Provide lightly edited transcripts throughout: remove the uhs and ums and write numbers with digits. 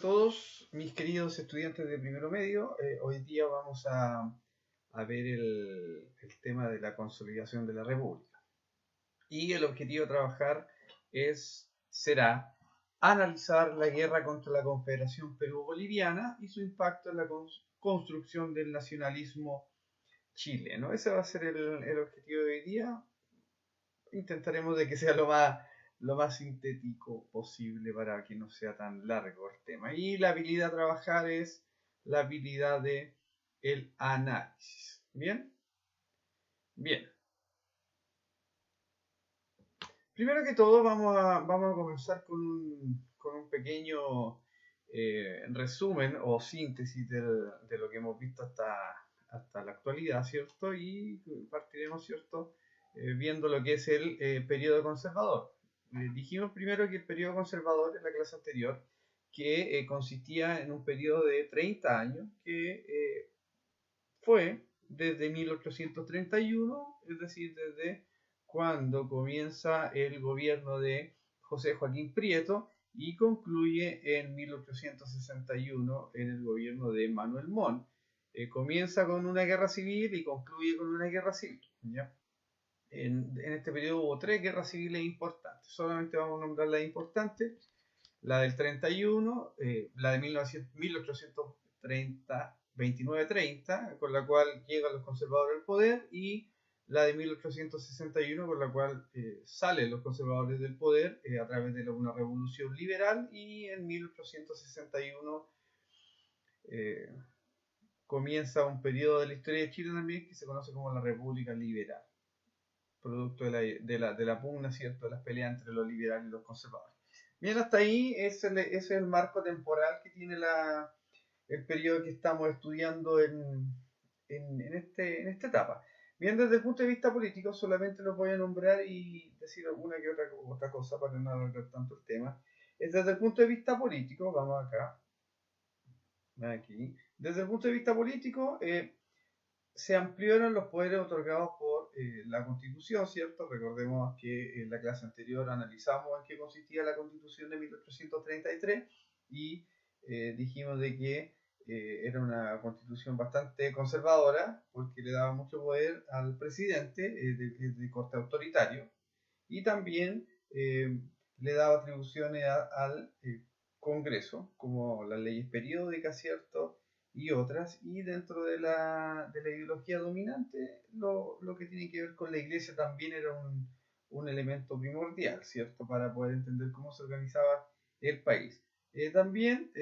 Todos mis queridos estudiantes de primero medio, hoy día vamos a ver el tema de la consolidación de la República. Y el objetivo de trabajar será analizar la guerra contra la Confederación Perú-Boliviana y su impacto en la construcción del nacionalismo chileno. Ese va a ser el objetivo de hoy día. Intentaremos de que sea lo más sintético posible para que no sea tan largo el tema. Y la habilidad a trabajar es la habilidad de el análisis. ¿Bien? Bien. Primero que todo vamos a comenzar con un pequeño resumen o síntesis de lo que hemos visto hasta la actualidad, ¿cierto? Y partiremos, ¿cierto? Viendo lo que es el periodo conservador. Dijimos primero que el periodo conservador en la clase anterior, que consistía en un periodo de 30 años, que fue desde 1831, es decir, desde cuando comienza el gobierno de José Joaquín Prieto y concluye en 1861 en el gobierno de Manuel Montt. Comienza con una guerra civil y concluye con una guerra civil. ¿Ya? En este periodo hubo tres guerras civiles importantes. Solamente vamos a nombrar las importantes. La del 31, la de 1830, 29-30, con la cual llegan los conservadores al poder, y la de 1861, con la cual salen los conservadores del poder a través de una revolución liberal, y en 1861 eh, comienza un periodo de la historia de Chile también que se conoce como la República Liberal, producto de la pugna, ¿cierto?, de las peleas entre los liberales y los conservadores. Bien, hasta ahí ese es el marco temporal que tiene el periodo que estamos estudiando en esta etapa. Bien, desde el punto de vista político, solamente los voy a nombrar y decir alguna que otra cosa para no alargar tanto el tema. Desde el punto de vista político, vamos acá, aquí. Desde el punto de vista político, se ampliaron los poderes otorgados por la Constitución, ¿cierto? Recordemos que en la clase anterior analizamos en qué consistía la Constitución de 1833 y dijimos de que era una constitución bastante conservadora porque le daba mucho poder al presidente de corte autoritario y también le daba atribuciones al Congreso, como las leyes periódicas, ¿cierto? Y otras, y dentro de la ideología dominante, lo que tiene que ver con la iglesia también era un elemento primordial, ¿cierto? Para poder entender cómo se organizaba el país. También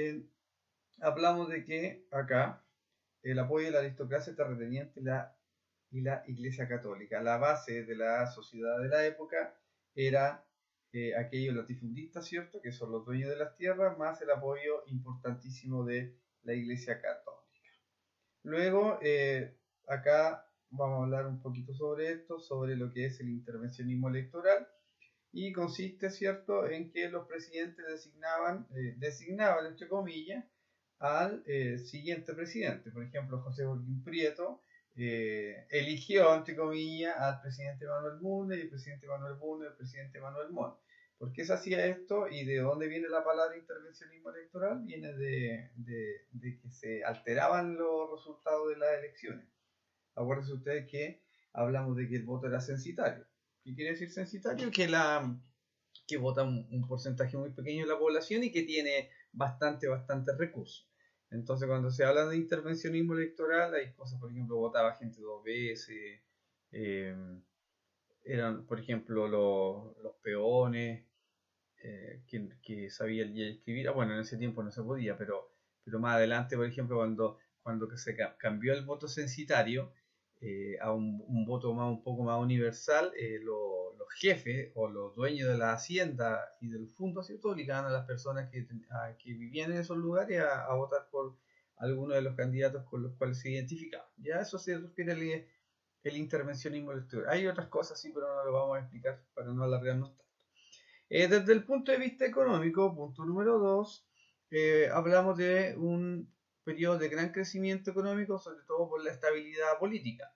hablamos de que acá el apoyo de la aristocracia terrateniente y la iglesia católica. La base de la sociedad de la época era aquellos latifundistas, ¿cierto? Que son los dueños de las tierras, más el apoyo importantísimo de la iglesia católica. Luego, acá vamos a hablar un poquito sobre esto, sobre lo que es el intervencionismo electoral, y consiste, ¿cierto?, en que los presidentes designaban entre comillas, al siguiente presidente. Por ejemplo, José Joaquín Prieto eligió, entre comillas, al presidente Manuel Bulnes, y el presidente Manuel Bulnes, el presidente Manuel Montt. ¿Por qué se hacía esto y de dónde viene la palabra intervencionismo electoral? Viene de que se alteraban los resultados de las elecciones. Acuérdense ustedes que hablamos de que el voto era censitario. ¿Qué quiere decir censitario? Que vota un porcentaje muy pequeño de la población y que tiene bastante recursos. Entonces, cuando se habla de intervencionismo electoral, hay cosas, por ejemplo, votaba gente dos veces, eh, eran, por ejemplo, los peones, que sabían leer y escribir. Bueno, en ese tiempo no se podía, pero más adelante, por ejemplo, cuando se cambió el voto censitario a un voto un poco más universal, los jefes o los dueños de la hacienda y del fondo, ¿cierto?, obligaban a las personas que vivían en esos lugares a votar por alguno de los candidatos con los cuales se identificaban. Ya eso se refiere el intervencionismo electoral. Hay otras cosas, sí, pero no lo vamos a explicar para no alargarnos tanto. Desde el punto de vista económico, punto número 2, hablamos de un periodo de gran crecimiento económico, sobre todo por la estabilidad política.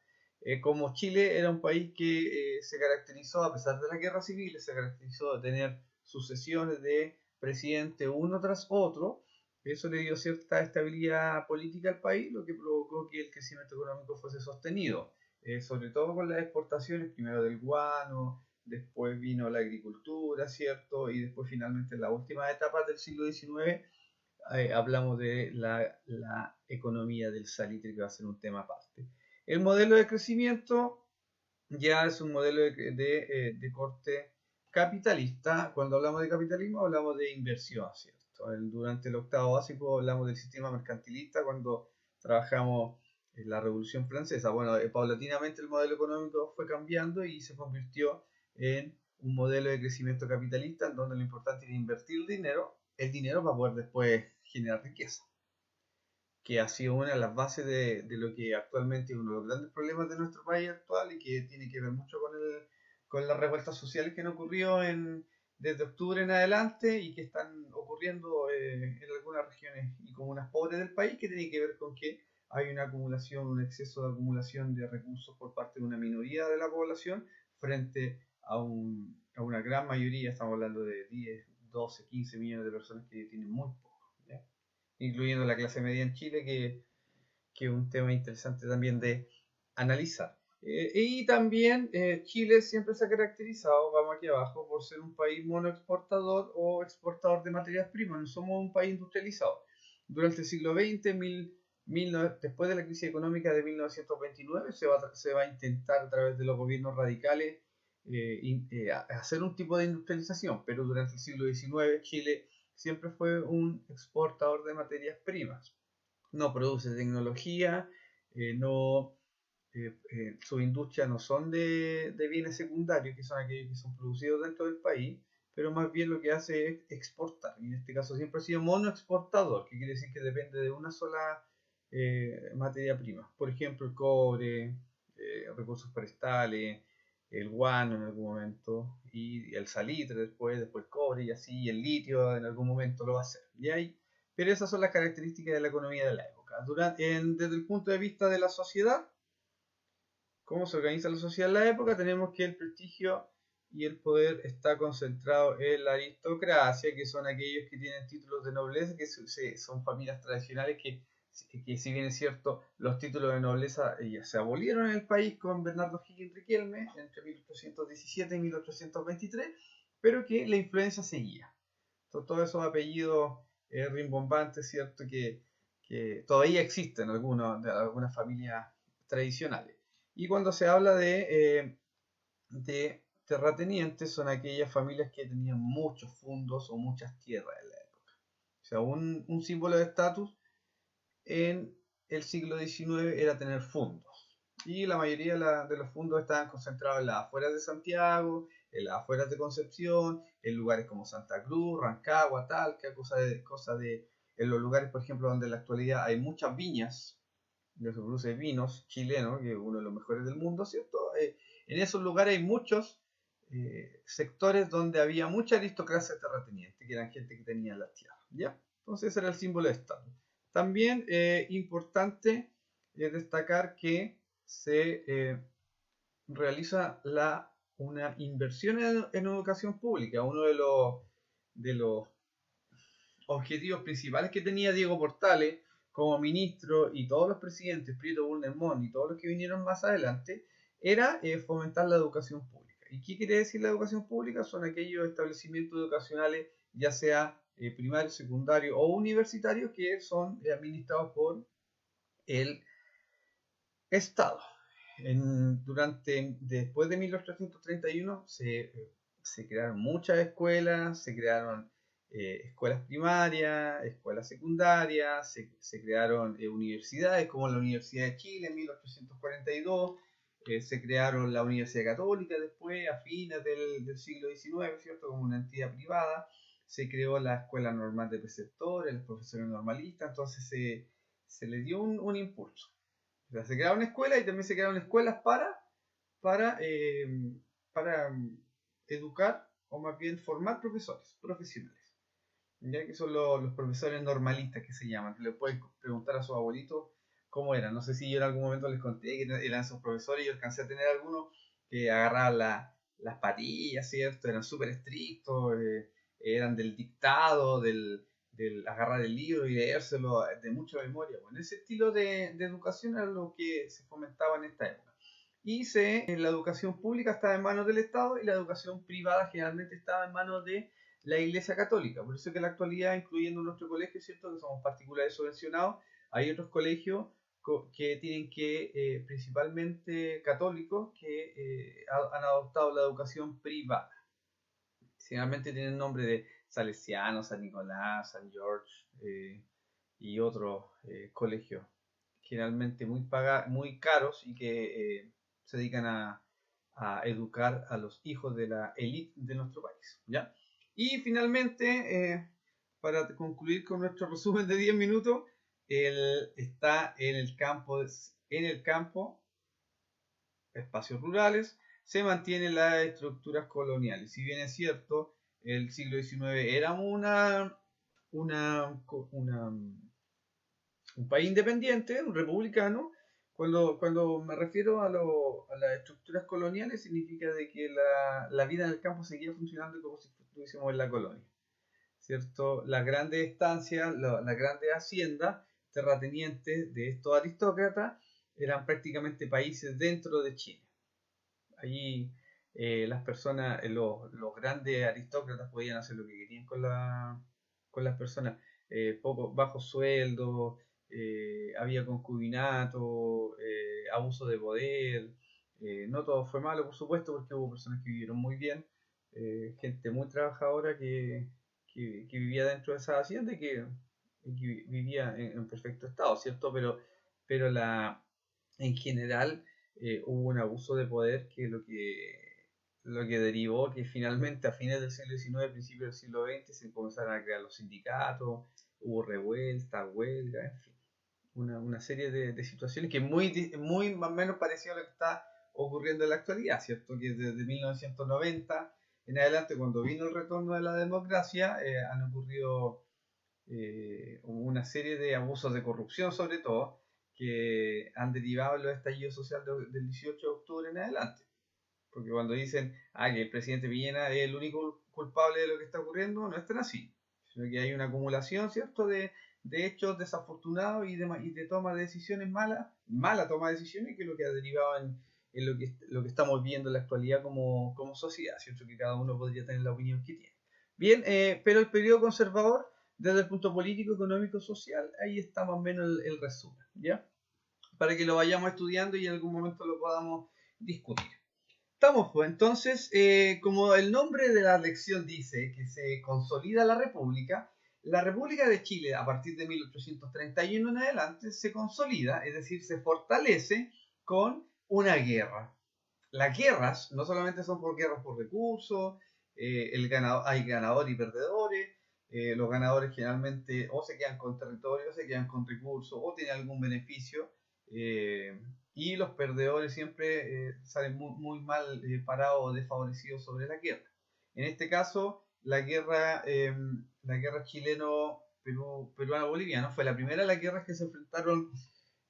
Como Chile era un país que se caracterizó, a pesar de la guerra civil, se caracterizó de tener sucesiones de presidente uno tras otro, Eso le dio cierta estabilidad política al país, lo que provocó que el crecimiento económico fuese sostenido, sobre todo con las exportaciones, primero del guano, después vino la agricultura, ¿cierto? Y después finalmente en la última etapa del siglo XIX hablamos de la economía del salitre, que va a ser un tema aparte. El modelo de crecimiento ya es un modelo de corte capitalista. Cuando hablamos de capitalismo hablamos de inversión, ¿cierto? Durante el octavo básico hablamos del sistema mercantilista cuando trabajamos en la Revolución Francesa. Bueno, paulatinamente el modelo económico fue cambiando y se convirtió en un modelo de crecimiento capitalista en donde lo importante es invertir el dinero para poder después generar riqueza, que ha sido una de las bases de lo que actualmente es uno de los grandes problemas de nuestro país actual y que tiene que ver mucho con las revueltas sociales que han ocurrido desde octubre en adelante y que están ocurriendo en algunas regiones y comunas pobres del país, que tiene que ver con que hay una acumulación, un exceso de acumulación de recursos por parte de una minoría de la población frente a una gran mayoría, estamos hablando de 10, 12, 15 millones de personas que tienen muy poco, ¿ya? Incluyendo la clase media en Chile, que es un tema interesante también de analizar. Y también Chile siempre se ha caracterizado, vamos aquí abajo, por ser un país monoexportador o exportador de materias primas. No somos un país industrializado. Durante el siglo XX, después de la crisis económica de 1929, se va a intentar a través de los gobiernos radicales hacer un tipo de industrialización, pero durante el siglo XIX Chile siempre fue un exportador de materias primas. No produce tecnología, no, sus industrias no son de bienes secundarios, que son aquellos que son producidos dentro del país, pero más bien lo que hace es exportar. Y en este caso siempre ha sido monoexportador, que quiere decir que depende de una sola materia prima. Por ejemplo, el cobre, recursos forestales, el guano en algún momento, y el salitre después cobre y así, y el litio en algún momento lo va a hacer. Y ahí, pero esas son las características de la economía de la época. Desde el punto de vista de la sociedad, cómo se organiza la sociedad en la época, tenemos que el prestigio y el poder está concentrado en la aristocracia, que son aquellos que tienen títulos de nobleza, que son familias tradicionales que si bien es cierto, los títulos de nobleza ya se abolieron en el país con Bernardo Higgins Riquelme entre 1817 y 1823, pero que la influencia seguía. Entonces, todos esos apellidos rimbombantes, ¿cierto? Que todavía existen de algunas familias tradicionales. Y cuando se habla de terratenientes, son aquellas familias que tenían muchos fundos o muchas tierras en la época. O sea, un símbolo de estatus en el siglo XIX era tener fundos. Y la mayoría de los fundos estaban concentrados en las afueras de Santiago, en las afueras de Concepción, en lugares como Santa Cruz, Rancagua, Talca, en los lugares, por ejemplo, donde en la actualidad hay muchas viñas, de se produce vinos chilenos, que es uno de los mejores del mundo, ¿cierto? En esos lugares hay muchos sectores donde había mucha aristocracia terrateniente, que eran gente que tenía la tierra, ¿ya? Entonces ese era el símbolo de Estado. También importante destacar que se realiza una inversión en educación pública. Uno de los objetivos principales que tenía Diego Portales como ministro y todos los presidentes, Prieto Bullrich Montt y todos los que vinieron más adelante, era fomentar la educación pública. ¿Y qué quiere decir la educación pública? Son aquellos establecimientos educacionales, ya sea primario, secundario o universitario, que son administrados por el Estado. Después de 1831 se crearon muchas escuelas, se crearon escuelas primarias, escuelas secundarias, se crearon universidades como la Universidad de Chile en 1842, se crearon la Universidad Católica después, a fines del siglo XIX, ¿cierto? Como una entidad privada, se creó la Escuela Normal de Preceptores, los profesores normalistas, entonces se le dio un impulso. O sea, se crearon escuelas y también se crearon escuelas para, eh, para educar o más bien formar profesores profesionales. Ya que son los profesores normalistas que se llaman, que le pueden preguntar a sus abuelitos cómo eran. No sé si yo en algún momento les conté que eran esos profesores y yo alcancé a tener algunos que agarraban las patillas, ¿cierto? Eran súper estrictos, eran del dictado, del agarrar el libro y leérselo de mucha memoria. Bueno, ese estilo de educación era lo que se fomentaba en esta época. Y la educación pública estaba en manos del Estado y la educación privada generalmente estaba en manos de la Iglesia Católica. Por eso que en la actualidad, incluyendo nuestro colegio, ¿cierto?, que somos particulares subvencionados, hay otros colegios que tienen que, principalmente católicos, que han adoptado la educación privada. Generalmente tienen nombre de Salesiano, San Nicolás, San George y otros colegios, generalmente muy caros y que se dedican a educar a los hijos de la élite de nuestro país, ¿ya? Y finalmente, para concluir con nuestro resumen de 10 minutos, él está en el campo, espacios rurales, se mantienen las estructuras coloniales. Si bien es cierto, el siglo XIX era un país independiente, un republicano. Cuando me refiero a las estructuras coloniales, significa de que la vida en el campo seguía funcionando como si estuviésemos en la colonia, ¿cierto? Las grandes estancias, las grandes haciendas terratenientes de estos aristócratas eran prácticamente países dentro de Chile. Allí las personas, los grandes aristócratas podían hacer lo que querían con las personas. Bajo sueldo, había concubinato, abuso de poder. No todo fue malo, por supuesto, porque hubo personas que vivieron muy bien, gente muy trabajadora que vivía dentro de esa hacienda y que vivía en perfecto estado, ¿cierto? Pero en general hubo un abuso de poder que lo que derivó que finalmente a fines del siglo XIX, principios del siglo XX, se comenzaron a crear los sindicatos, hubo revueltas, huelgas, en fin, una serie de situaciones que muy más o menos parecido a lo que está ocurriendo en la actualidad, ¿cierto? Que desde 1990 en adelante, cuando vino el retorno de la democracia, han ocurrido una serie de abusos de corrupción, sobre todo, que han derivado en los estallidos sociales del 18 de octubre en adelante. Porque cuando dicen que el presidente Piñera es el único culpable de lo que está ocurriendo, no es tan así, sino que hay una acumulación, ¿cierto?, de hechos desafortunados y de toma de decisiones mala toma de decisiones, que es lo que ha derivado en lo que estamos viendo en la actualidad como sociedad, ¿cierto?, que cada uno podría tener la opinión que tiene. Bien, pero el periodo conservador, desde el punto político, económico, social, ahí está más o menos el resumen, ¿ya? Para que lo vayamos estudiando y en algún momento lo podamos discutir. Estamos, pues, entonces, como el nombre de la lección dice que se consolida la República de Chile a partir de 1831 en adelante se consolida, es decir, se fortalece con una guerra. Las guerras no solamente son guerras por recursos, hay ganadores y perdedores. Los ganadores generalmente o se quedan con territorio, o se quedan con recursos, o tienen algún beneficio. Y los perdedores siempre salen muy mal parados o desfavorecidos sobre la guerra. En este caso, la guerra chileno-peruano-boliviana fue la primera de las guerras que se enfrentaron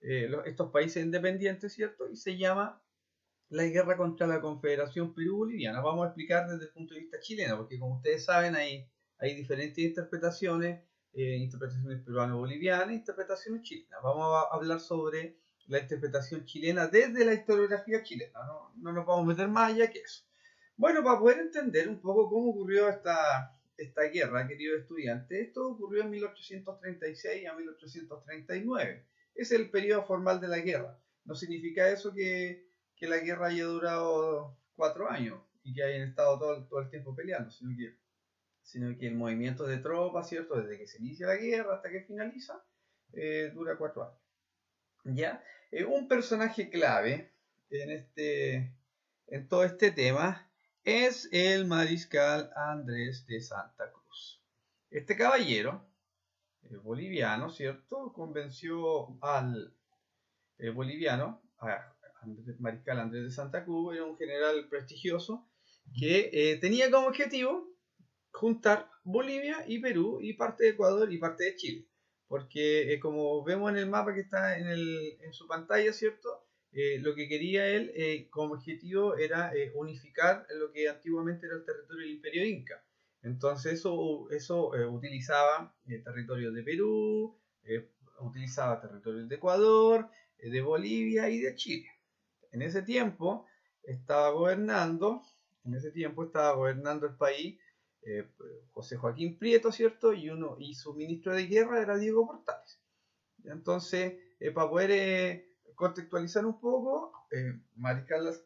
estos países independientes, ¿cierto? Y se llama la guerra contra la Confederación Perú-Boliviana. Vamos a explicar desde el punto de vista chileno, porque como ustedes saben hay diferentes interpretaciones, interpretaciones peruano-bolivianas, interpretaciones chilenas. Vamos a hablar sobre la interpretación chilena desde la historiografía chilena, no nos vamos a meter más allá que eso. Bueno, para poder entender un poco cómo ocurrió esta guerra, queridos estudiantes, esto ocurrió en 1836 a 1839. Es el periodo formal de la guerra. No significa eso que la guerra haya durado 4 años y que hayan estado todo el tiempo peleando, sino que el movimiento de tropas, ¿cierto?, desde que se inicia la guerra hasta que finaliza, dura 4 años. ¿Ya? Un personaje clave en todo este tema es el mariscal Andrés de Santa Cruz. Este caballero, boliviano, ¿cierto?, convenció al boliviano, mariscal Andrés de Santa Cruz, era un general prestigioso que tenía como objetivo juntar Bolivia y Perú y parte de Ecuador y parte de Chile. Porque como vemos en el mapa que está en su pantalla, ¿cierto? Lo que quería él como objetivo era unificar lo que antiguamente era el territorio del Imperio Inca. Entonces eso utilizaba territorios de Perú, utilizaba territorios de Ecuador, de Bolivia y de Chile. En ese tiempo estaba gobernando, el país eh, José Joaquín Prieto, ¿cierto? Y su ministro de guerra era Diego Portales. Entonces, para poder contextualizar un poco, Mariscal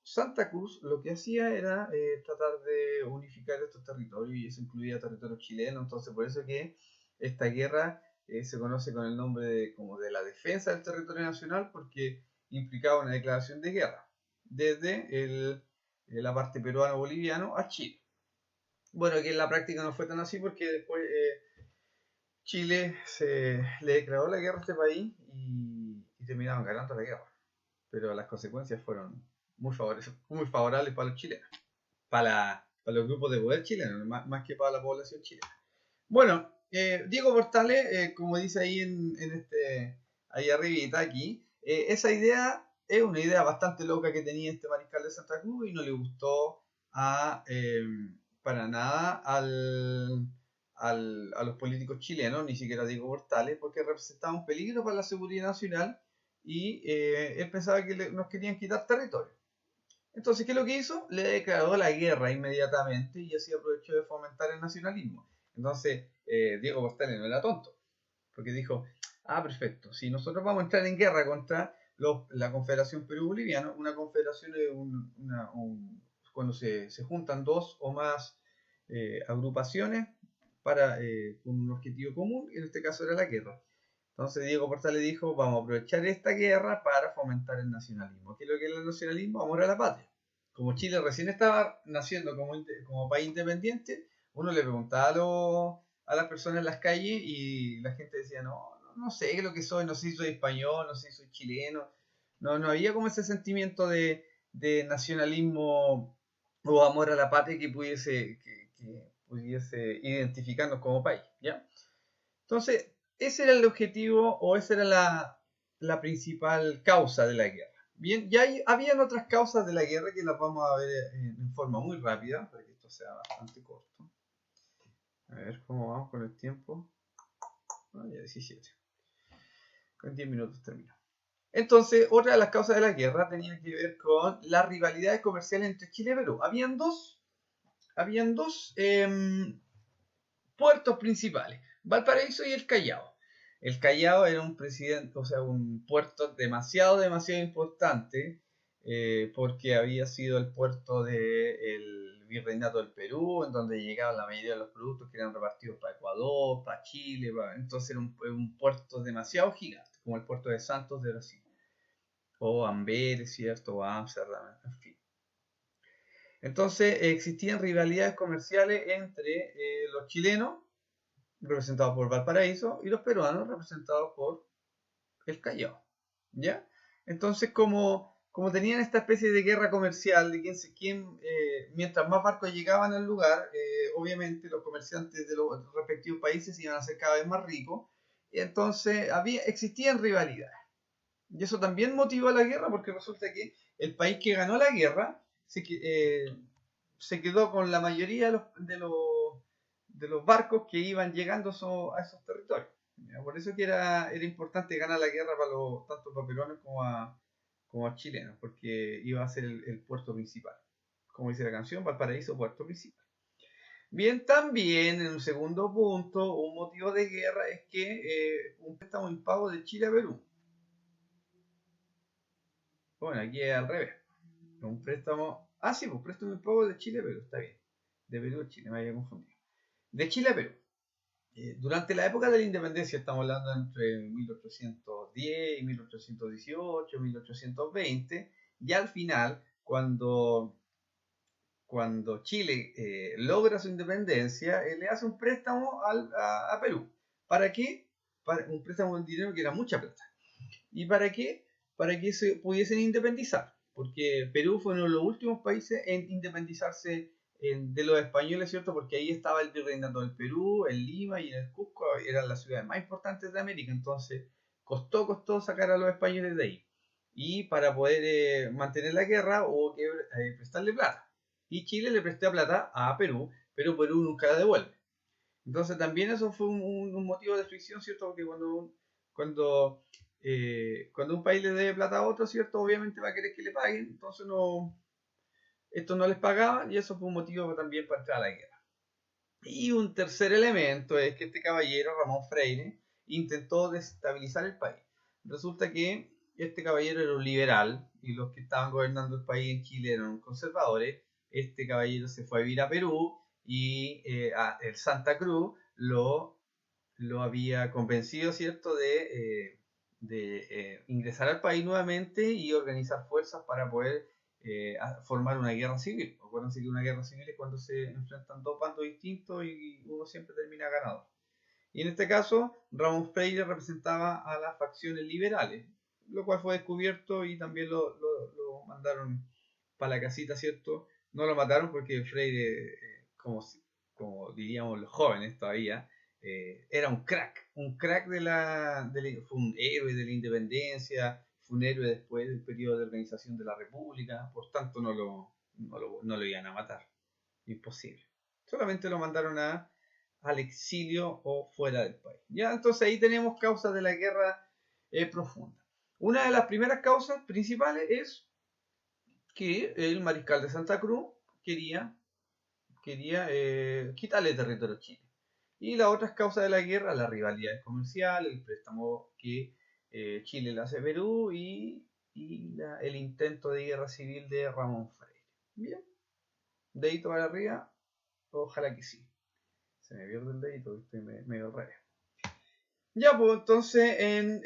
Santa Cruz lo que hacía era tratar de unificar estos territorios y eso incluía territorio chileno. Entonces, por eso que esta guerra se conoce con el nombre como de la defensa del territorio nacional, porque implicaba una declaración de guerra desde la parte peruano-boliviano a Chile. Bueno, que en la práctica no fue tan así porque después Chile le declaró la guerra a este país y terminaron ganando la guerra. Pero las consecuencias fueron muy favorables para los chilenos, para los grupos de poder chilenos, más que para la población chilena. Bueno, Diego Portales, como dice ahí ahí arribita aquí, esa idea es una idea bastante loca que tenía este mariscal de Santa Cruz y no le gustó para nada a los políticos chilenos, ni siquiera a Diego Portales, porque representaba un peligro para la seguridad nacional y él pensaba que nos querían quitar territorio. Entonces, ¿qué es lo que hizo? Le declaró la guerra inmediatamente y así aprovechó de fomentar el nacionalismo. Entonces, Diego Portales no era tonto, porque dijo, perfecto, si nosotros vamos a entrar en guerra contra la Confederación Perú-Boliviana, una confederación es cuando se juntan dos o más agrupaciones con un objetivo común, y en este caso era la guerra. Entonces Diego Portales dijo, vamos a aprovechar esta guerra para fomentar el nacionalismo. ¿Qué es lo que es el nacionalismo? Amor a la patria. Como Chile recién estaba naciendo como país independiente, uno le preguntaba a las personas en las calles y la gente decía, no sé qué es lo que soy, no sé si soy español, no sé si soy chileno. No había como ese sentimiento de nacionalismo o amor a la patria que pudiese identificarnos como país, ¿ya? Entonces, ese era el objetivo o esa era la principal causa de la guerra. Bien, ya habían otras causas de la guerra que las vamos a ver en forma muy rápida, para que esto sea bastante corto. A ver cómo vamos con el tiempo. Ya 17. En 10 minutos termino. Entonces, otra de las causas de la guerra tenía que ver con las rivalidades comerciales entre Chile y Perú. Habían dos puertos principales, Valparaíso y el Callao. El Callao era un puerto demasiado importante, porque había sido el puerto del Virreinato del Perú, en donde llegaban la mayoría de los productos que eran repartidos para Ecuador, para Chile, entonces era un puerto demasiado gigante, como el puerto de Santos de Brasil, o Amberes, ¿cierto? O Amsterdam, en fin. Entonces existían rivalidades comerciales entre los chilenos, representados por Valparaíso, y los peruanos, representados por el Callao. ¿Ya? Entonces, como tenían esta especie de guerra comercial, de mientras más barcos llegaban al lugar, obviamente los comerciantes de los respectivos países iban a ser cada vez más ricos, y entonces existían rivalidades. Y eso también motivó la guerra, porque resulta que el país que ganó la guerra se quedó con la mayoría de los barcos que iban llegando a esos territorios. Por eso que era importante ganar la guerra tanto para peruanos como a chilenos, porque iba a ser el puerto principal. Como dice la canción, Valparaíso, puerto principal. Bien, también en un segundo punto, un motivo de guerra es que un préstamo impago de Chile a Perú. Bueno, aquí es al revés. Un préstamo. Sí, pues préstamo impago de Chile a Perú, está bien. De Perú a Chile, me había confundido. De Chile a Perú. Durante la época de la independencia, estamos hablando entre 1810 y 1818, 1820, y al final, cuando Chile logra su independencia, le hace un préstamo a Perú. ¿Para qué? Para un préstamo en dinero que era mucha plata. ¿Y para qué? Para que se pudiesen independizar, porque Perú fue uno de los últimos países en independizarse de los españoles, ¿cierto? Porque ahí estaba el virreinato del Perú, en Lima y en el Cusco, eran las ciudades más importantes de América, entonces costó sacar a los españoles de ahí. Y para poder mantener la guerra hubo que prestarle plata. y Chile le presta plata a Perú, pero Perú nunca la devuelve. Entonces también eso fue un motivo de fricción, ¿cierto? Porque cuando, cuando un país le debe plata a otro, ¿cierto? Obviamente va a querer que le paguen, entonces esto no les pagaban y eso fue un motivo también para entrar a la guerra. Y un tercer elemento es que este caballero, Ramón Freire, intentó desestabilizar el país. Resulta que este caballero era un liberal y los que estaban gobernando el país en Chile eran conservadores. Este caballero se fue a vivir a Perú y el Santa Cruz lo había convencido, ¿cierto?, de ingresar al país nuevamente y organizar fuerzas para poder formar una guerra civil. Acuérdense que una guerra civil es cuando se enfrentan dos bandos distintos y uno siempre termina ganador. Y en este caso, Ramón Freire representaba a las facciones liberales, lo cual fue descubierto y también lo mandaron para la casita, ¿cierto? No lo mataron porque Freire, como diríamos los jóvenes todavía, era un crack fue un héroe de la independencia, fue un héroe después del periodo de organización de la República, por tanto no lo iban a matar, imposible. Solamente lo mandaron al exilio o fuera del país. Ya, entonces ahí tenemos causas de la guerra profunda. Una de las primeras causas principales es que el mariscal de Santa Cruz quería quitarle territorio a Chile. Y las otras causas de la guerra, la rivalidad comercial, el préstamo que Chile le hace a Perú y el intento de guerra civil de Ramón Freire. Bien, dedito para arriba, ojalá que sí. Se me pierde el dedito, estoy medio raro. Ya, pues entonces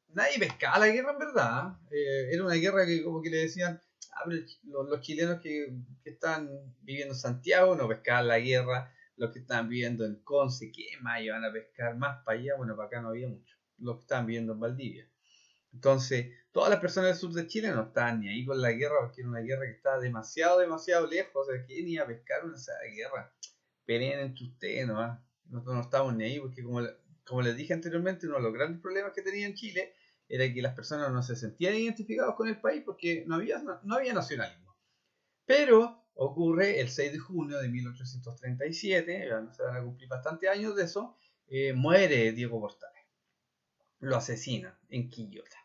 nadie pescaba la guerra en verdad. Era una guerra que como que le decían, pero los chilenos que están viviendo en Santiago no pescaban la guerra, los que estaban viviendo en Conce, ¿qué más iban a pescar? Más para allá, bueno, para acá no había mucho. Los que estaban viviendo en Valdivia. Entonces, todas las personas del sur de Chile no estaban ni ahí con la guerra porque era una guerra que estaba demasiado lejos. O sea, ¿quién iba a pescar esa guerra? Peleen entre ustedes nomás. Nosotros no estamos ni ahí porque como les dije anteriormente, uno de los grandes problemas que tenía en Chile era que las personas no se sentían identificados con el país porque no había nacionalismo. Pero ocurre el 6 de junio de 1837, ya se van a cumplir bastantes años de eso, muere Diego Portales. Lo asesinan en Quillota.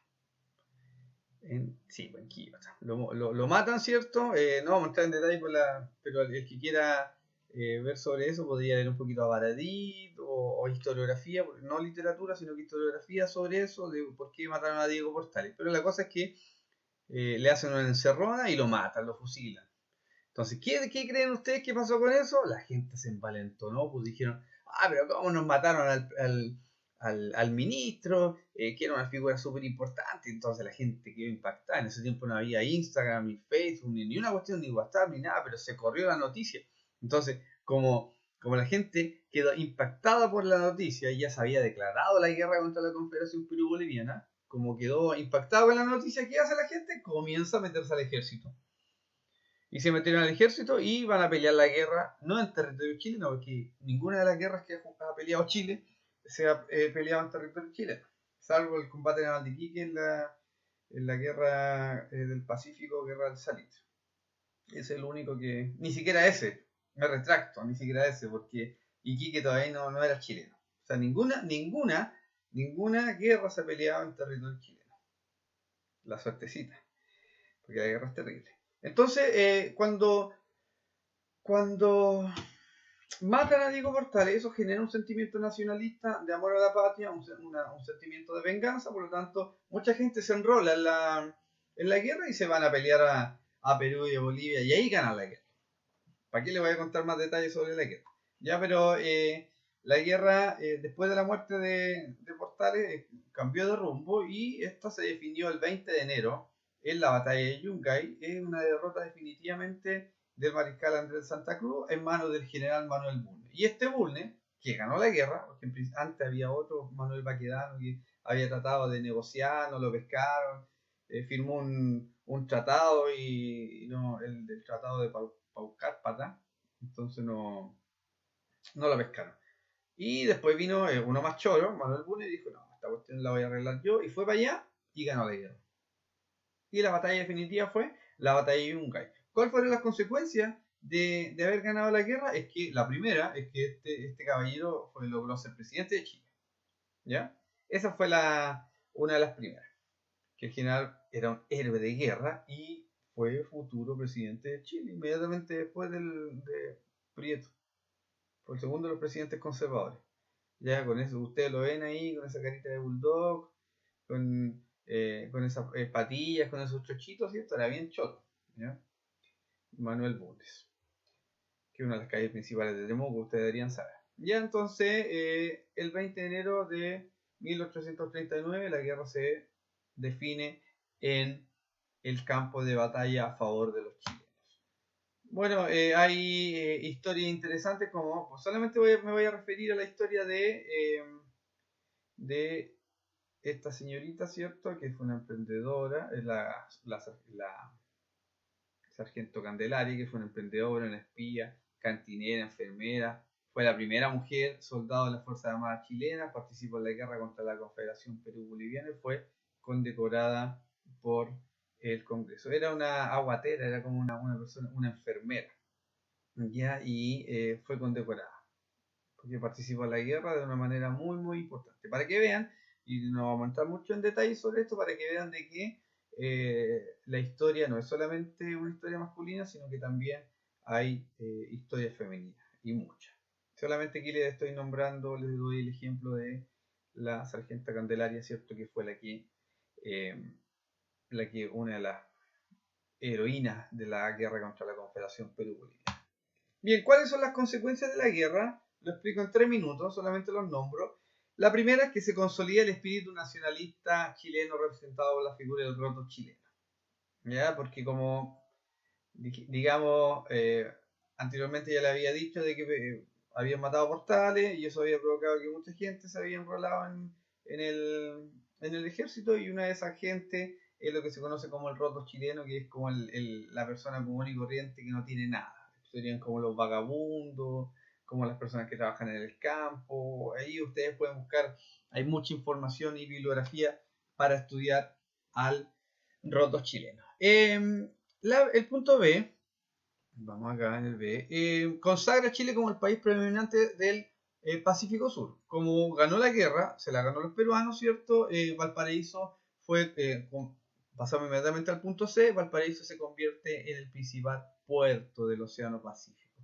Sí, en Quillota. Lo matan, ¿cierto? No vamos a entrar en detalle, pero el que quiera ver sobre eso podría leer un poquito a Baradit o historiografía, no literatura, sino que historiografía sobre eso, de por qué mataron a Diego Portales. Pero la cosa es que le hacen una encerrona y lo matan, lo fusilan. Entonces, ¿qué creen ustedes que pasó con eso? La gente se envalentonó, pues dijeron, pero ¿cómo nos mataron al ministro? Que era una figura súper importante. Entonces la gente quedó impactada. En ese tiempo no había Instagram, ni Facebook, ni una cuestión, ni WhatsApp, ni nada, pero se corrió la noticia. Entonces, como la gente quedó impactada por la noticia y ya se había declarado la guerra contra la Confederación Perú-Boliviana, como quedó impactado con la noticia, ¿qué hace la gente? Comienza a meterse al ejército. Y se metieron al ejército y van a pelear la guerra, no en territorio chileno, porque ninguna de las guerras que ha peleado Chile se ha peleado en territorio chileno, salvo el combate naval de Iquique en la guerra del Pacífico, guerra del Salitre. Es el único que, ni siquiera ese, me retracto, ni siquiera ese, porque Iquique todavía no era chileno. O sea, ninguna guerra se ha peleado en territorio chileno. La suertecita, porque la guerra es terrible. Entonces, cuando matan a Diego Portales, eso genera un sentimiento nacionalista de amor a la patria, un sentimiento de venganza, por lo tanto, mucha gente se enrola en la guerra y se van a pelear a Perú y a Bolivia, y ahí ganan la guerra. ¿Para qué le voy a contar más detalles sobre la guerra? Ya, pero la guerra, después de la muerte de Portales, cambió de rumbo y esta se definió el 20 de enero en la batalla de Yungay. Es una derrota definitivamente del mariscal Andrés Santa Cruz en manos del general Manuel Bulnes. Y este Bulnes, que ganó la guerra, porque antes había otro, Manuel Baquedano, que había tratado de negociar, no lo pescaron, firmó un tratado y no, el tratado de Paucárpata, entonces no lo pescaron. Y después vino uno más choro, Manuel Bulnes, y dijo, no, esta cuestión la voy a arreglar yo, y fue para allá y ganó la guerra. Y la batalla definitiva fue la batalla de Yungay. ¿Cuáles fueron las consecuencias de haber ganado la guerra es que la primera es que este caballero logró ser presidente de Chile. ¿Ya? Esa fue una de las primeras. Que el general era un héroe de guerra y fue futuro presidente de Chile, inmediatamente después de Prieto. Fue el segundo de los presidentes conservadores. Ya con eso, ustedes lo ven ahí, con esa carita de bulldog, con esas patillas, con esos chochitos, ¿cierto? Era bien cholo. ¿Ya? Manuel Bundes, que es una de las calles principales de Temuco, ustedes deberían saber. Ya entonces, el 20 de enero de 1839, la guerra se define en el campo de batalla a favor de los chilenos. Bueno, hay historias interesantes como, pues solamente me voy a referir a la historia de esta señorita, ¿cierto? Que fue una emprendedora, la sargento Candelaria, que fue una emprendedora, una espía, cantinera, enfermera. Fue la primera mujer soldado de las Fuerzas Armadas chilenas, participó en la guerra contra la Confederación Perú-Boliviana y fue condecorada por el Congreso. Era una aguatera, era como una persona, una enfermera, ¿ya? Y fue condecorada porque participó en la guerra de una manera muy, muy importante. Para que vean, y no vamos a entrar mucho en detalle sobre esto, para que vean de que la historia no es solamente una historia masculina, sino que también hay historias femeninas, y muchas. Solamente aquí les estoy nombrando, les doy el ejemplo de la sargenta Candelaria, ¿cierto? Que fue una de las heroínas de la guerra contra la Confederación Perú-Boliviana. Bien, ¿cuáles son las consecuencias de la guerra? Lo explico en 3 minutos, solamente los nombro. La primera es que se consolida el espíritu nacionalista chileno representado por la figura del roto chileno. ¿Ya? Porque como, digamos, anteriormente ya le había dicho de que habían matado portales y eso había provocado que mucha gente se había enrolado en el ejército, y una de esas gente es lo que se conoce como el roto chileno, que es como la persona común y corriente que no tiene nada. Serían como los vagabundos, como las personas que trabajan en el campo. Ahí ustedes pueden buscar, hay mucha información y bibliografía para estudiar al roto chileno. El punto B, vamos acá en el B, consagra a Chile como el país predominante del Pacífico Sur. Como ganó la guerra, se la ganó los peruanos, ¿cierto? Valparaíso pasamos inmediatamente al punto C, Valparaíso se convierte en el principal puerto del Océano Pacífico.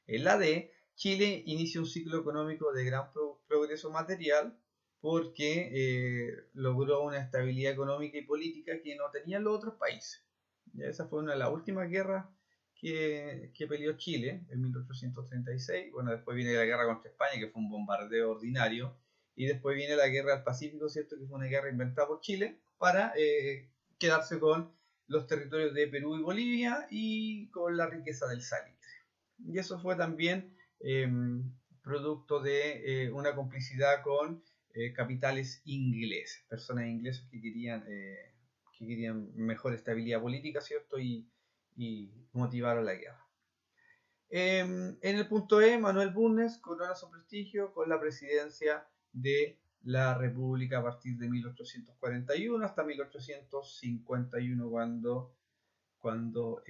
En la D, Chile inicia un ciclo económico de gran progreso material porque logró una estabilidad económica y política que no tenían los otros países. Ya esa fue una de las últimas guerras que peleó Chile en 1836. Bueno, después viene la guerra contra España, que fue un bombardeo ordinario. Y después viene la guerra del Pacífico, ¿cierto? Que fue una guerra inventada por Chile para quedarse con los territorios de Perú y Bolivia y con la riqueza del salitre. Y eso fue también producto de una complicidad con capitales ingleses, personas inglesas que querían mejor estabilidad política, ¿cierto? Y motivaron la guerra. En el punto E, Manuel Bulnes corona su prestigio con la presidencia de la República a partir de 1841 hasta 1851, cuando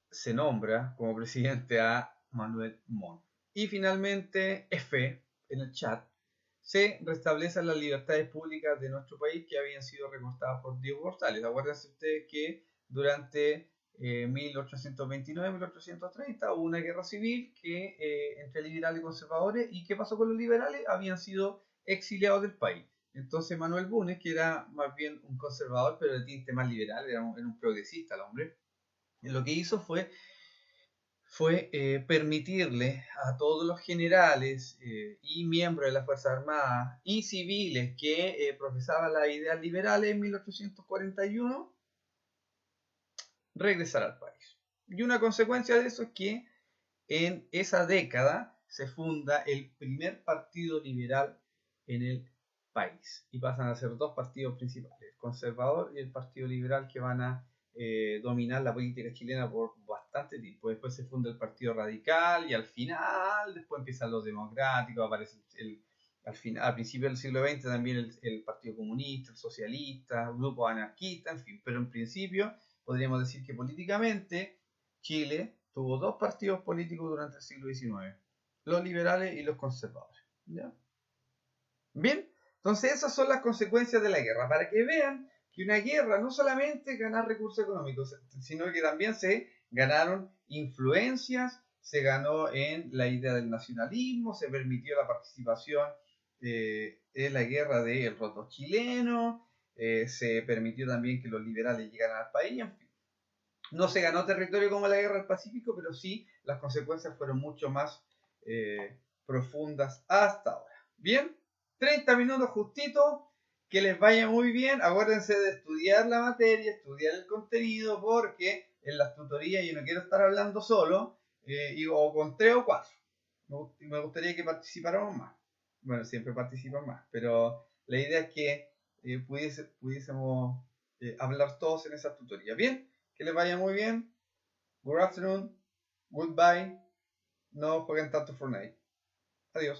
se nombra como presidente a Manuel Montt. Y finalmente, F, en el chat, se restablecen las libertades públicas de nuestro país que habían sido recortadas por Diego Portales. Acuérdense ustedes que durante 1829-1830 hubo una guerra civil entre liberales y conservadores. ¿Y qué pasó con los liberales? Habían sido exiliados del país. Entonces Manuel Bulnes, que era más bien un conservador pero de tinte más liberal, era un progresista el hombre, lo que hizo fue permitirle a todos los generales y miembros de las Fuerzas Armadas y civiles que profesaban las ideas liberales en 1841 regresar al país. Y una consecuencia de eso es que en esa década se funda el primer partido liberal en el país y pasan a ser dos partidos principales, el conservador y el partido liberal, que van a dominar la política chilena por bastante tiempo. Después se funda el partido radical y al final después empiezan los democráticos, aparece al principio del siglo XX también el partido comunista, el socialista, grupos anarquistas, en fin, pero en principio podríamos decir que políticamente Chile tuvo dos partidos políticos durante el siglo XIX, los liberales y los conservadores. ¿Ya? Bien, entonces esas son las consecuencias de la guerra, para que vean que una guerra no solamente es ganar recursos económicos, sino que también se ganaron influencias, se ganó en la idea del nacionalismo, se permitió la participación en la guerra del roto chileno, se permitió también que los liberales llegaran al país, en fin. No se ganó territorio como la guerra del Pacífico, pero sí las consecuencias fueron mucho más profundas hasta ahora. Bien, 30 minutos justito, que les vaya muy bien. Acuérdense de estudiar la materia, estudiar el contenido, porque en las tutorías yo no quiero estar hablando solo, o con 3 o 4. Me gustaría que participáramos más. Bueno, siempre participan más, pero la idea es que pudiésemos hablar todos en esa tutoría. Bien, que les vaya muy bien. Good afternoon. Goodbye. No jueguen tanto Fortnite. Adiós.